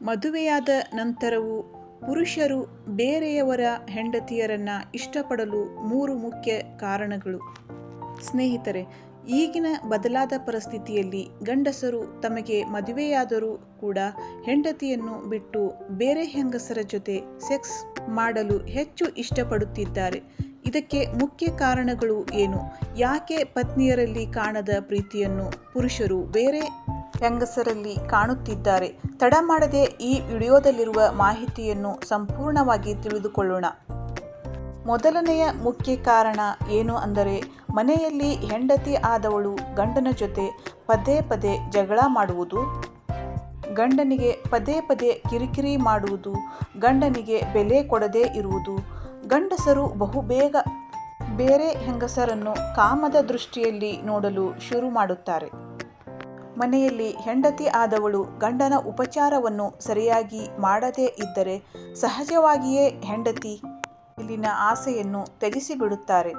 ಮದುವೆಯಾದ ನಂತರವೂ ಪುರುಷರು ಬೇರೆಯವರ ಹೆಂಡತಿಯರನ್ನು ಇಷ್ಟಪಡಲು 3 ಮುಖ್ಯ ಕಾರಣಗಳು. ಸ್ನೇಹಿತರೆ, ಈಗಿನ ಬದಲಾದ ಪರಿಸ್ಥಿತಿಯಲ್ಲಿ ಗಂಡಸರು ತಮಗೆ ಮದುವೆಯಾದರೂ ಕೂಡ ಹೆಂಡತಿಯನ್ನು ಬಿಟ್ಟು ಬೇರೆ ಹೆಂಗಸರ ಜೊತೆ ಸೆಕ್ಸ್ ಮಾಡಲು ಹೆಚ್ಚು ಇಷ್ಟಪಡುತ್ತಿದ್ದಾರೆ. ಇದಕ್ಕೆ ಮುಖ್ಯ ಕಾರಣಗಳು ಏನು? ಯಾಕೆ ಪತ್ನಿಯರಲ್ಲಿ ಕಾಣದ ಪ್ರೀತಿಯನ್ನು ಪುರುಷರು ಬೇರೆ ಹೆಂಗಸರಲ್ಲಿ ಕಾಣುತ್ತಿದ್ದಾರೆ? ತಡ ಮಾಡದೆ ಈ ವಿಡಿಯೋದಲ್ಲಿರುವ ಮಾಹಿತಿಯನ್ನು ಸಂಪೂರ್ಣವಾಗಿ ತಿಳಿದುಕೊಳ್ಳೋಣ. ಮೊದಲನೆಯ ಮುಖ್ಯ ಕಾರಣ ಏನು ಅಂದರೆ, ಮನೆಯಲ್ಲಿ ಹೆಂಡತಿ ಆದವಳು ಗಂಡನ ಜೊತೆ ಪದೇ ಪದೇ ಜಗಳ ಮಾಡುವುದು, ಗಂಡನಿಗೆ ಪದೇ ಪದೇ ಕಿರಿಕಿರಿ ಮಾಡುವುದು, ಗಂಡನಿಗೆ ಬೆಲೆ ಕೊಡದೇ ಇರುವುದು. ಗಂಡಸರು ಬಹುಬೇಗ ಬೇರೆ ಹೆಂಗಸರನ್ನು ಕಾಮದ ದೃಷ್ಟಿಯಲ್ಲಿ ನೋಡಲು ಶುರು ಮಾಡುತ್ತಾರೆ. ಮನೆಯಲ್ಲಿ ಹೆಂಡತಿ ಆದವಳು ಗಂಡನ ಉಪಚಾರವನ್ನು ಸರಿಯಾಗಿ ಮಾಡದೇ ಇದ್ದರೆ ಸಹಜವಾಗಿಯೇ ಹೆಂಡತಿ ಇಲ್ಲಿನ ಆಸೆಯನ್ನು ತೆಗೆಸಿಬಿಡುತ್ತಾರೆ.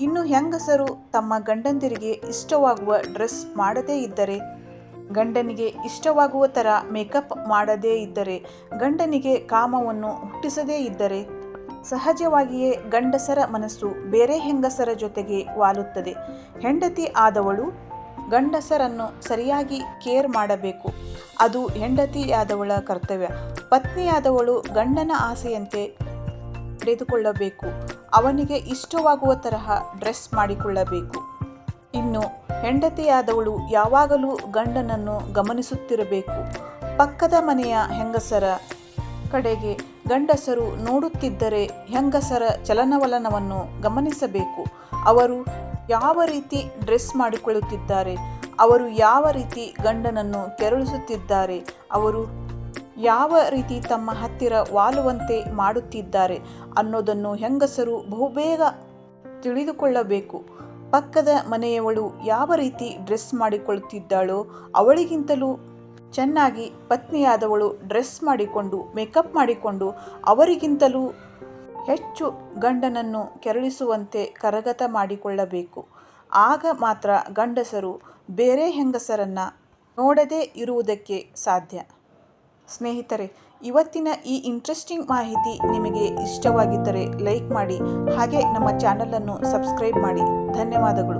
ಇನ್ನು ಹೆಂಗಸರು ತಮ್ಮ ಗಂಡಂದಿರಿಗೆ ಇಷ್ಟವಾಗುವ ಡ್ರೆಸ್ ಮಾಡದೇ ಇದ್ದರೆ, ಗಂಡನಿಗೆ ಇಷ್ಟವಾಗುವ ಥರ ಮೇಕಪ್ ಮಾಡದೇ ಇದ್ದರೆ, ಗಂಡನಿಗೆ ಕಾಮವನ್ನು ಹುಟ್ಟಿಸದೇ ಇದ್ದರೆ ಸಹಜವಾಗಿಯೇ ಗಂಡಸರ ಮನಸ್ಸು ಬೇರೆ ಹೆಂಗಸರ ಜೊತೆಗೆ ವಾಲುತ್ತದೆ. ಹೆಂಡತಿ ಆದವಳು ಗಂಡಸರನ್ನು ಸರಿಯಾಗಿ ಕೇರ್ ಮಾಡಬೇಕು. ಅದು ಹೆಂಡತಿಯಾದವಳ ಕರ್ತವ್ಯ. ಪತ್ನಿಯಾದವಳು ಗಂಡನ ಆಸೆಯಂತೆ ನಡೆದುಕೊಳ್ಳಬೇಕು. ಅವನಿಗೆ ಇಷ್ಟವಾಗುವ ತರಹ ಡ್ರೆಸ್ ಮಾಡಿಕೊಳ್ಳಬೇಕು. ಇನ್ನು ಹೆಂಡತಿಯಾದವಳು ಯಾವಾಗಲೂ ಗಂಡನನ್ನು ಗಮನಿಸುತ್ತಿರಬೇಕು. ಪಕ್ಕದ ಮನೆಯ ಹೆಂಗಸರ ಕಡೆಗೆ ಗಂಡಸರು ನೋಡುತ್ತಿದ್ದರೆ ಹೆಂಗಸರ ಚಲನವಲನವನ್ನು ಗಮನಿಸಬೇಕು. ಅವರು ಯಾವ ರೀತಿ ಡ್ರೆಸ್ ಮಾಡಿಕೊಳ್ಳುತ್ತಿದ್ದಾರೆ, ಅವರು ಯಾವ ರೀತಿ ಗಂಡನನ್ನು ಕೆರಳಿಸುತ್ತಿದ್ದಾರೆ, ಅವರು ಯಾವ ರೀತಿ ತಮ್ಮ ಹತ್ತಿರ ವಾಲುವಂತೆ ಮಾಡುತ್ತಿದ್ದಾರೆ ಅನ್ನೋದನ್ನು ಹೆಂಗಸರು ಬಹುಬೇಗ ತಿಳಿದುಕೊಳ್ಳಬೇಕು. ಪಕ್ಕದ ಮನೆಯವಳು ಯಾವ ರೀತಿ ಡ್ರೆಸ್ ಮಾಡಿಕೊಳ್ಳುತ್ತಿದ್ದಾಳೋ ಅವಳಿಗಿಂತಲೂ ಚೆನ್ನಾಗಿ ಪತ್ನಿಯಾದವಳು ಡ್ರೆಸ್ ಮಾಡಿಕೊಂಡು ಮೇಕಪ್ ಮಾಡಿಕೊಂಡು ಅವರಿಗಿಂತಲೂ ಹೆಚ್ಚು ಗಂಡನನ್ನು ಕೆರಳಿಸುವಂತೆ ಕರಗತ ಮಾಡಿಕೊಳ್ಳಬೇಕು. ಆಗ ಮಾತ್ರ ಗಂಡಸರು ಬೇರೆ ಹೆಂಗಸರನ್ನು ನೋಡದೇ ಇರುವುದಕ್ಕೆ ಸಾಧ್ಯ. ಸ್ನೇಹಿತರೆ, ಇವತ್ತಿನ ಈ ಇಂಟ್ರೆಸ್ಟಿಂಗ್ ಮಾಹಿತಿ ನಿಮಗೆ ಇಷ್ಟವಾಗಿದ್ದರೆ ಲೈಕ್ ಮಾಡಿ, ಹಾಗೆ ನಮ್ಮ ಚಾನಲನ್ನು ಸಬ್ಸ್ಕ್ರೈಬ್ ಮಾಡಿ. ಧನ್ಯವಾದಗಳು.